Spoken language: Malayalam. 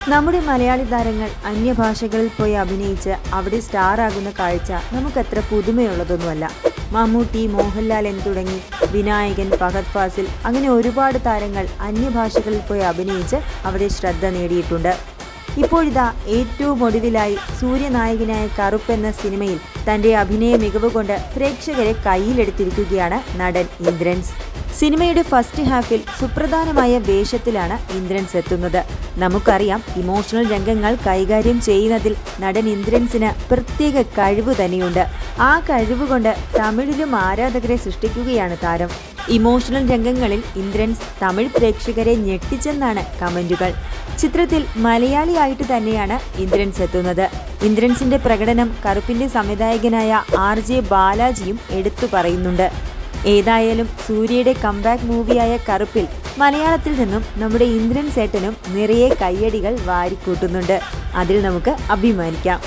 നമ്മുടെ മലയാളി താരങ്ങൾ അന്യഭാഷകളിൽ പോയി അഭിനയിച്ച് അവിടെ സ്റ്റാർ ആകുന്ന കാഴ്ച നമുക്കത്ര പുതുമയുള്ളതൊന്നുമല്ല. മമ്മൂട്ടി, മോഹൻലാൽ എന്ന് തുടങ്ങി വിനായകൻ, ഫഹദ് ഫാസിൽ അങ്ങനെ ഒരുപാട് താരങ്ങൾ അന്യഭാഷകളിൽ പോയി അഭിനയിച്ച് അവിടെ ശ്രദ്ധ നേടിയിട്ടുണ്ട്. ഇപ്പോഴിതാ ഏറ്റവും ഒടുവിലായി സൂര്യനായകനായ കറുപ്പ് എന്ന സിനിമയിൽ തന്റെ അഭിനയ മികവ് കൊണ്ട് പ്രേക്ഷകരെ കയ്യിലെടുത്തിരിക്കുകയാണ് നടൻ ഇന്ദ്രൻസ്. സിനിമയുടെ ഫസ്റ്റ് ഹാഫിൽ സുപ്രധാനമായ വേഷത്തിലാണ് ഇന്ദ്രൻസ് എത്തുന്നത്. നമുക്കറിയാം, ഇമോഷണൽ രംഗങ്ങൾ കൈകാര്യം ചെയ്യുന്നതിൽ നടൻ ഇന്ദ്രൻസിന് പ്രത്യേക കഴിവ് തന്നെയുണ്ട്. ആ കഴിവ് കൊണ്ട് തമിഴിലും ആരാധകരെ സൃഷ്ടിക്കുകയാണ് താരം. ഇമോഷണൽ രംഗങ്ങളിൽ ഇന്ദ്രൻസ് തമിഴ് പ്രേക്ഷകരെ ഞെട്ടിച്ചെന്നാണ് കമന്റുകൾ. ചിത്രത്തിൽ മലയാളിയായിട്ട് തന്നെയാണ് ഇന്ദ്രൻസ് എത്തുന്നത്. ഇന്ദ്രൻസിന്റെ പ്രകടനം കറുപ്പിന്റെ സംവിധായകനായ RJ ബാലാജിയും എടുത്തു പറയുന്നുണ്ട്. ഏതായാലും സൂര്യയുടെ കംബാക്ക് മൂവിയായ കറുപ്പിൽ മലയാളത്തിൽ നിന്നും നമ്മുടെ ഇന്ദ്രൻസ് ഏട്ടനും നിറയെ കയ്യടികൾ വാരിക്കൂട്ടുന്നുണ്ട്. അതിൽ നമുക്ക് അഭിമാനിക്കാം.